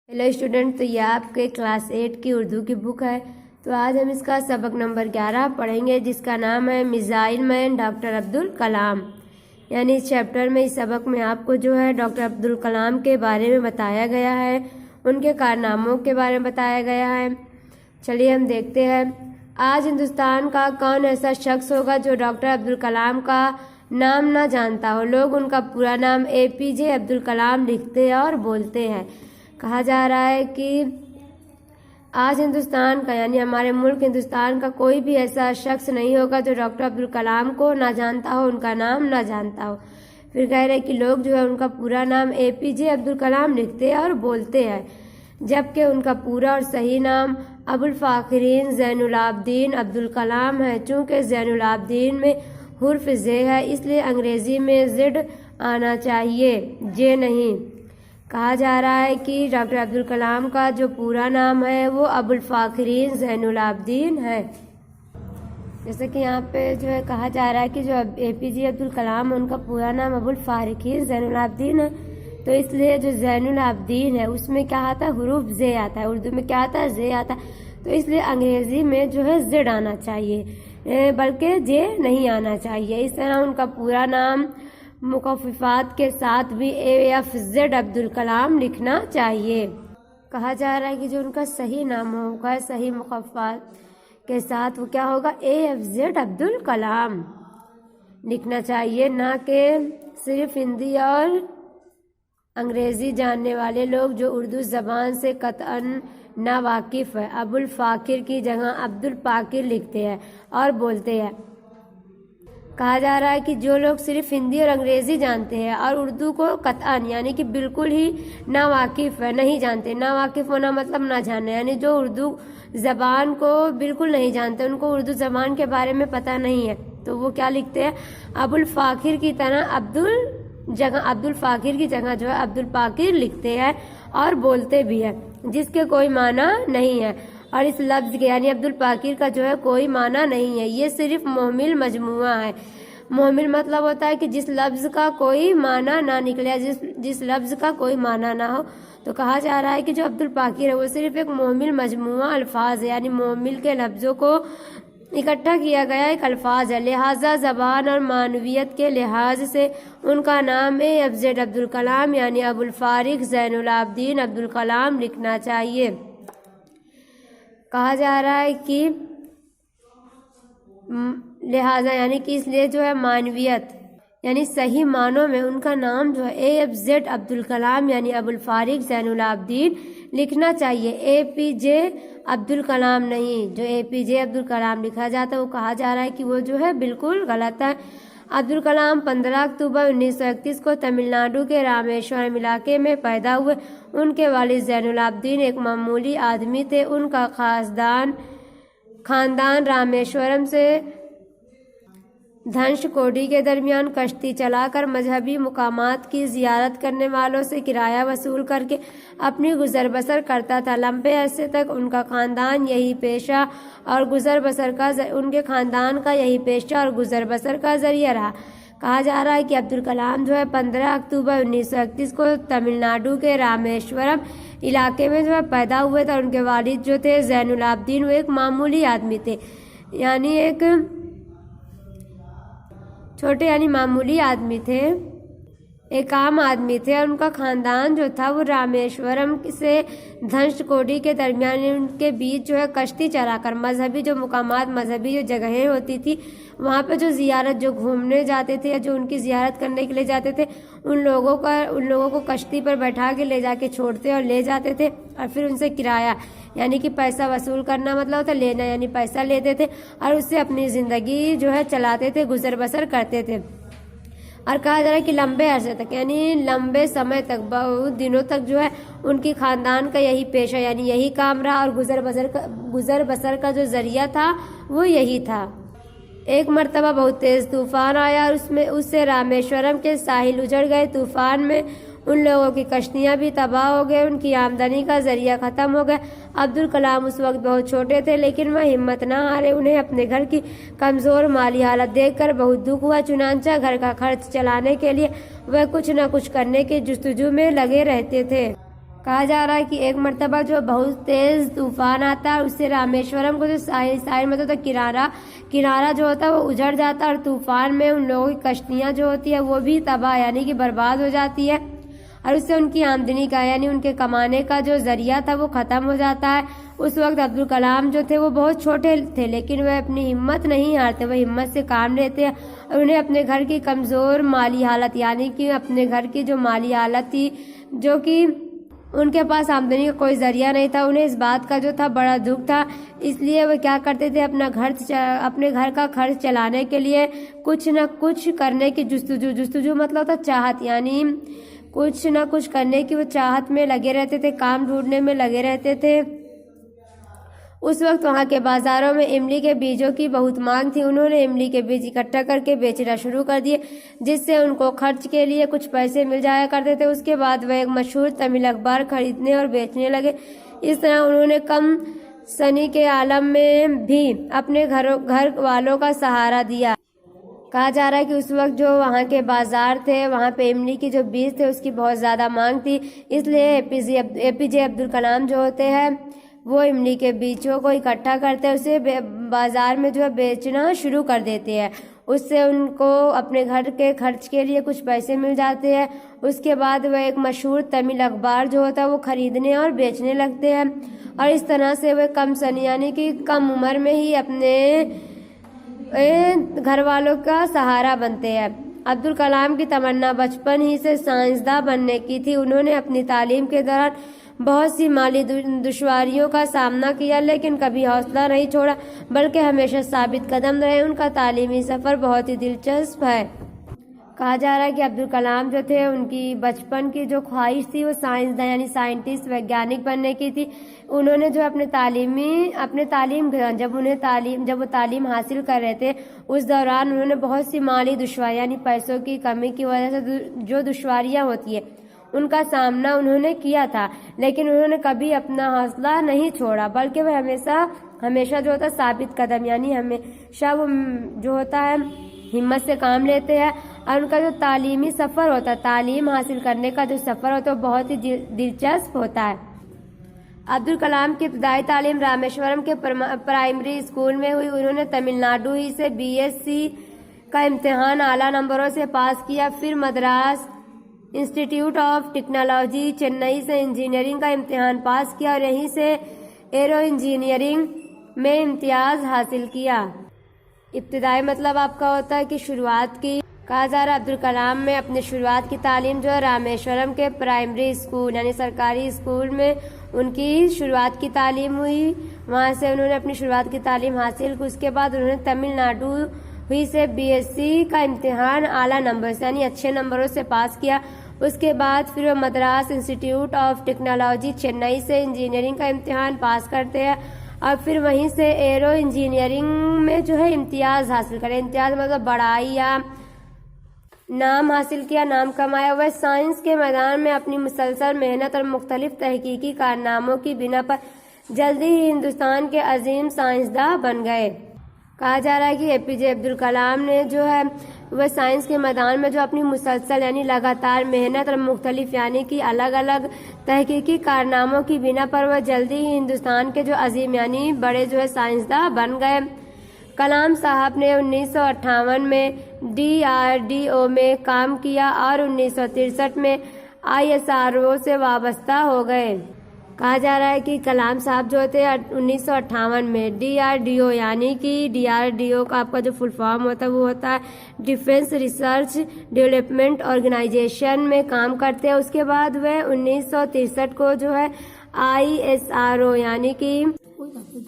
Hello student, तो ये आपके क्लास 8 की उर्दू की बुक है। तो आज हम इसका सबक नंबर 11 पढ़ेंगे, जिसका नाम है missile man doctor Abdul Kalam. यानी इस चैप्टर में, इस सबक में आपको जो है डॉक्टर अब्दुल कलाम के बारे में बताया गया है, उनके कारनामों के बारे में बताया गया है। चलिए हम देखते हैं। आज हिंदुस्तान का कौन ऐसा शख्स होगा जो डॉक्टर अब्दुल कलाम का नाम ना जानता हो। लोग उनका पूरा नाम APJ अब्दुल कलाम लिखते और बोलते हैं। कहा जा रहा है कि आज हिंदुस्तान का, यानी हमारे मुल्क हिंदुस्तान का कोई भी ऐसा शख्स नहीं होगा जो डॉक्टर अब्दुल कलाम को ना जानता हो, उनका नाम ना जानता हो। फिर कह रहे कि लोग जो है उनका पूरा नाम APJ अब्दुल कलाम लिखते हैं और बोलते हैं, जबकि उनका पूरा और सही नाम अबुल फाखरीन ज़ैनुल आबदीन अब्दुल कलाम है। चूँकि ज़ैनुल आबदीन में हुर्फ ज़े है, इसलिए अंग्रेज़ी में ज़िड आना चाहिए, जे नहीं। कहा जा रहा है कि डॉक्टर अब्दुल कलाम का जो पूरा नाम है वो अबुल फाखरीन ज़ैनुल आबदीन है। जैसे कि यहाँ पे जो है कहा जा रहा है कि जो APJ अब्दुल कलाम है, उनका पूरा नाम अबुल फाखरीन ज़ैनुल आबदीन है। तो इसलिए जो ज़ैनुल आबदीन है उसमें क्या आता है, हुरूफ ज़े आता है। उर्दू में क्या आता है, ज़े आता है। तो इसलिए अंग्रेज़ी में जो है ज़िड आना चाहिए, बल्कि जे नहीं आना चाहिए। इस तरह उनका पूरा नाम मुखफ़िफ़ात के साथ भी AFZ अब्दुल कलाम लिखना चाहिए। कहा जा रहा है कि जो उनका सही नाम होगा, सही मुखफ़िफ़ात के साथ वो क्या होगा, AFZ अब्दुल कलाम लिखना चाहिए, ना कि सिर्फ हिंदी और अंग्रेज़ी जानने वाले लोग जो उर्दू ज़बान से कतअन ना वाकिफ़ है, अबुल फ़ाकिर की जगह अब्दुल पाकिर लिखते हैं और बोलते हैं। कहा जा रहा है कि जो लोग सिर्फ हिंदी और अंग्रेज़ी जानते हैं और उर्दू को कतअन यानी कि बिल्कुल ही ना वाकिफ़ है, नहीं जानते। ना वाकिफ़ होना मतलब ना जानना, यानी जो उर्दू ज़बान को बिल्कुल नहीं जानते, उनको उर्दू ज़बान के बारे में पता नहीं है, तो वो क्या लिखते हैं, अबुल फ़ाकिर की तरह अब्दुल फ़ाकिर की जगह जो है अब्दुल पाकिर लिखते हैं और बोलते भी है, जिसके कोई माना नहीं है। और इस लफ्ज़ के यानी अब्दुल पाकिर का जो है कोई माना नहीं है, ये सिर्फ मोहमिल मजमुआ है। मोहमिल मतलब होता है कि जिस लफ्ज़ का कोई माना ना निकले, जिस लफ्ज़ का कोई माना ना हो। तो कहा जा रहा है कि जो अब्दुल पाकिर है वो सिर्फ एक मोहमिल मजमुआ अल्फाज है, यानी मोहमिल के लफ्ज़ों को इकट्ठा किया गया एक अल्फाज है। लिहाजा ज़बान और मानवियत के लिहाज से उनका नाम AFZ अब्दुल कलाम यानी अबुल फारिक ज़ैनुल आबदीन अब्दुल कलाम लिखना चाहिए। कहा जा रहा है कि लिहाजा यानी कि इसलिए जो है मानवियत यानी सही मानों में उनका नाम जो है AFZ अब्दुल कलाम यानी अबुल फारिक ज़ैनुल आबदीन लिखना चाहिए, APJ अब्दुल कलाम नहीं। जो APJ अब्दुल कलाम लिखा जाता है वो कहा जा रहा है कि वो जो है बिल्कुल गलत है। अब्दुल कलाम 15 अक्टूबर 1931 को तमिलनाडु के रामेश्वरम इलाके में पैदा हुए। उनके वालिद ज़ैनुल आबदीन एक मामूली आदमी थे। उनका खानदान रामेश्वरम से धनुषकोडी के दरमियान कश्ती चलाकर मजहबी मुकामात की ज़ियारत करने वालों से किराया वसूल करके अपनी गुजर बसर करता था। लंबे अरसे तक उनका खानदान यही पेशा और गुजर बसर का ज़रिया रहा। कहा जा रहा है कि अब्दुल कलाम जो है 15 अक्टूबर 1931 को तमिलनाडु के रामेश्वरम इलाके में जो है पैदा हुए थे। उनके वालिद जो थे ज़ैनुल आबदीन वो एक मामूली आदमी थे, यानी एक छोटे यानी मामूली आदमी थे, एक आम आदमी थे। और उनका खानदान जो था वो रामेश्वरम से धनुषकोडी के दरमियान उनके बीच जो है कश्ती चलाकर मजहबी जो मुकामात, मजहबी जो जगहें होती थी वहाँ पे जो ज़ियारत, जो घूमने जाते थे या जो उनकी ज़ियारत करने के लिए जाते थे, उन लोगों को कश्ती पर बैठा के ले जाके छोड़ते और ले जाते थे और फिर उनसे किराया यानी कि पैसा वसूल करना मतलब होता लेना, यानी पैसा लेते थे और उससे अपनी ज़िंदगी जो है चलाते थे, गुजर बसर करते थे। और कहा जा रहा है कि लंबे अरसे तक यानी लंबे समय तक, बहुत दिनों तक जो है उनकी खानदान का यही पेशा यानी यही काम रहा और गुजर बसर का जो ज़रिया था वो यही था। एक मर्तबा बहुत तेज़ तूफ़ान आया और उससे रामेश्वरम के साहिल उजड़ गए। तूफ़ान में उन लोगों की कश्तियाँ भी तबाह हो गए, उनकी आमदनी का ज़रिया ख़त्म हो गया। अब्दुल कलाम उस वक्त बहुत छोटे थे, लेकिन वह हिम्मत न हारे। उन्हें अपने घर की कमज़ोर माली हालत देखकर बहुत दुख हुआ। चुनांचा घर का खर्च चलाने के लिए वह कुछ न कुछ करने की जुस्तजू में लगे रहते थे। कहा जा रहा है कि एक मर्तबा जो बहुत तेज तूफान आता है, उससे रामेश्वरम को जो साहिल में तो किनारा जो होता है वो उजड़ जाता है, और तूफान में उन लोगों की कश्तियां जो होती है वो भी तबाह यानी कि बर्बाद हो जाती है, और उससे उनकी आमदनी का यानी उनके कमाने का जो जरिया था वो खत्म हो जाता है। उस वक्त अब्दुल कलाम जो थे वो बहुत छोटे थे, लेकिन वह अपनी हिम्मत नहीं हारते, वह हिम्मत से काम लेते हैं, और उन्हें अपने घर की कमज़ोर माली हालत यानी कि अपने घर की जो माली हालत थी, जो कि उनके पास आमदनी का कोई जरिया नहीं था, उन्हें इस बात का जो था बड़ा दुख था। इसलिए वो क्या करते थे, अपने घर का खर्च चलाने के लिए कुछ न कुछ करने की जुस्तजू मतलब था चाहत, यानी कुछ न कुछ करने की वो चाहत में लगे रहते थे, काम ढूंढने में लगे रहते थे। उस वक्त वहाँ के बाजारों में इमली के बीजों की बहुत मांग थी। उन्होंने इमली के बीज इकट्ठा करके बेचना शुरू कर दिए, जिससे उनको खर्च के लिए कुछ पैसे मिल जाया करते थे। उसके बाद वह एक मशहूर तमिल अखबार खरीदने और बेचने लगे। इस तरह उन्होंने कम सनी के आलम में भी अपने घर वालों का सहारा दिया। कहा जा रहा है कि उस वक्त जो वहाँ के बाजार थे, वहाँ पे इमली की जो बीज थे उसकी बहुत ज़्यादा मांग थी, इसलिए एपीजे अब्दुल कलाम जो होते हैं वो इमली के बीजों को इकट्ठा करते हैं, उसे बाजार में जो है बेचना शुरू कर देते हैं। उससे उनको अपने घर के खर्च के लिए कुछ पैसे मिल जाते हैं। उसके बाद वह एक मशहूर तमिल अखबार जो होता है वो खरीदने और बेचने लगते हैं, और इस तरह से वह कम सनी यानी कि कम उम्र में ही अपने घर वालों का सहारा बनते हैं। अब्दुल कलाम की तमन्ना बचपन ही से साइंसदान बनने की थी। उन्होंने अपनी तालीम के दौरान बहुत सी माली दुश्वारियों का सामना किया, लेकिन कभी हौसला नहीं छोड़ा, बल्कि हमेशा साबित कदम रहे। उनका तालीमी सफ़र बहुत ही दिलचस्प है। कहा जा रहा है कि अब्दुल कलाम जो थे उनकी बचपन की जो ख्वाहिश थी वो साइंसदान यानी साइंटिस्ट वैज्ञानिक बनने की थी। उन्होंने जो जब वो तालीम हासिल कर रहे थे उस दौरान उन्होंने बहुत सी माली दुश्वारियाँ यानी पैसों की कमी की वजह से जो दुश्वारियाँ होती है उनका सामना उन्होंने किया था, लेकिन उन्होंने कभी अपना हौसला नहीं छोड़ा, बल्कि वह हमेशा जो होता है साबित कदम यानी हमेशा वो जो होता है हिम्मत से काम लेते हैं। और उनका जो तालीमी सफ़र होता है, तालीम हासिल करने का जो सफ़र होता है वो बहुत ही दिलचस्प होता है। अब्दुल कलाम की इब्तदाई तालीम रामेश्वरम के प्राइमरी स्कूल में हुई। उन्होंने तमिलनाडु ही से बीएससी का इम्तिहान आला नंबरों से पास किया। फिर Madras institute of technology Chennai से इंजीनियरिंग का इम्तिहान पास किया, और यहीं से एरो इंजीनियरिंग में इम्तियाज़ हासिल किया। इब्तिदाई मतलब आपका होता है कि शुरुआत की। कहा जा रहा है अब्दुल कलाम में अपनी शुरुआत की तालीम जो है रामेश्वरम के प्राइमरी स्कूल यानी सरकारी स्कूल में उनकी शुरुआत की तालीम हुई। वहाँ से उन्होंने अपनी शुरुआत की तालीम हासिल की। उसके बाद उन्होंने तमिलनाडु हुई से बीएससी का इम्तिहान आला नंबर से यानी अच्छे नंबरों से पास किया। उसके बाद फिर वो Madras institute of technology Chennai से इंजीनियरिंग का इम्तिहान पास करते हैं, और फिर वहीं से एरो इंजीनियरिंग में जो है इम्तियाज़ हासिल करें। इम्तियाज़ मतलब बढ़ाई या नाम हासिल किया, नाम कमाया। वह साइंस के मैदान में अपनी मुसलसल मेहनत और मुख्तलिफ तहकीकी कारनामों की बिना पर जल्दी ही हिंदुस्तान के अजीम साइंसदान बन गए। कहा जा रहा है कि एपीजे अब्दुल कलाम ने जो है वह साइंस के मैदान में जो अपनी मुसलसल यानी लगातार मेहनत और मुख्तलिफ यानी कि अलग अलग तहकीकी कारनामों की बिना पर वह जल्दी ही हिंदुस्तान के जो अजीम यानी बड़े जो है साइंसदान बन गए। कलाम साहब ने 1958 में DRDO में काम किया और 1963 में ISRO से वाबस्ता हो गए। कहा जा रहा है कि कलाम साहब जो थे 1958 में DRDO यानी कि DRDO का आपका जो फुल फॉर्म होता है वो होता है डिफेंस रिसर्च डेवलपमेंट ऑर्गेनाइजेशन में काम करते हैं। उसके बाद वह 1963 को जो है ISRO यानी कि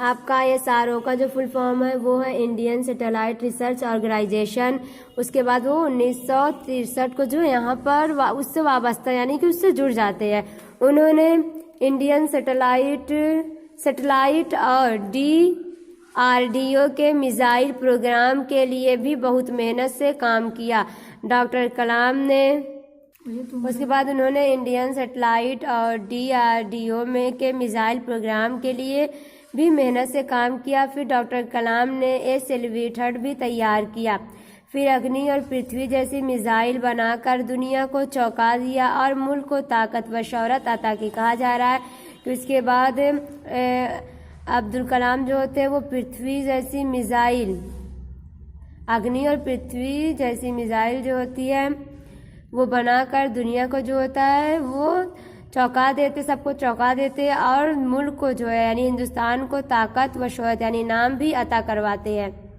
आपका ISRO का जो फुल फॉर्म है वो है इंडियन सैटेलाइट रिसर्च ऑर्गेनाइजेशन। उसके बाद वो 1963 को जो यहाँ पर उससे वाबस्ता यानी कि उससे जुड़ जाते हैं। उन्होंने इंडियन सैटेलाइट और DRDO के मिसाइल प्रोग्राम के लिए भी बहुत मेहनत से काम किया। डॉक्टर कलाम ने उसके बाद उन्होंने इंडियन सैटेलाइट और DRDO में के मिसाइल प्रोग्राम के लिए भी मेहनत से काम किया। फिर डॉक्टर कलाम ने एस एलवी-3 भी तैयार किया। फिर अग्नि और पृथ्वी जैसी मिसाइल बनाकर दुनिया को चौंका दिया और मुल्क को ताकत व शौहरत अता की। कहा जा रहा है कि उसके बाद अब्दुल कलाम जो होते हैं वो पृथ्वी जैसी मिसाइल, अग्नि और पृथ्वी जैसी मिसाइल जो होती है वो बनाकर दुनिया को जो होता है वो चौंका देते, सबको चौंका देते और मुल्क को जो है यानी हिंदुस्तान को ताकत व शौहरत यानी नाम भी अता करवाते हैं।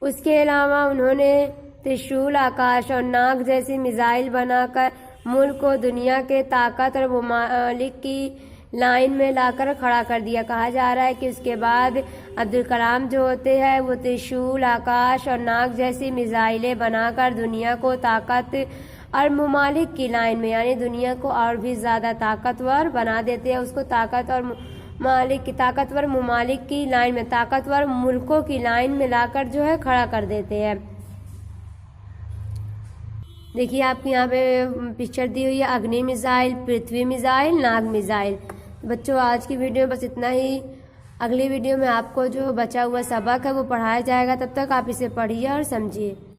उसके अलावा उन्होंने त्रिशूल, आकाश और नाग जैसी मिसाइल बनाकर मुल्क को दुनिया के ताकत और ममालिक की लाइन में लाकर खड़ा कर दिया। कहा जा रहा है कि उसके बाद अब्दुल कलाम जो होते हैं वो त्रिशूल, आकाश और नाग जैसी मिसाइलें बनाकर दुनिया को ताकत और ममालिक की लाइन में यानी दुनिया को और भी ज़्यादा ताकतवर बना देते हैं। उसको ताकतवर ममालिक की लाइन में, ताकतवर मुल्कों की लाइन में लाकर जो है खड़ा कर देते हैं। देखिए आपकी यहाँ पे पिक्चर दी हुई है, अग्नि मिसाइल, पृथ्वी मिसाइल, नाग मिसाइल। बच्चों आज की वीडियो में बस इतना ही। अगली वीडियो में आपको जो बचा हुआ सबक है वो पढ़ाया जाएगा, तब तक आप इसे पढ़िए और समझिए।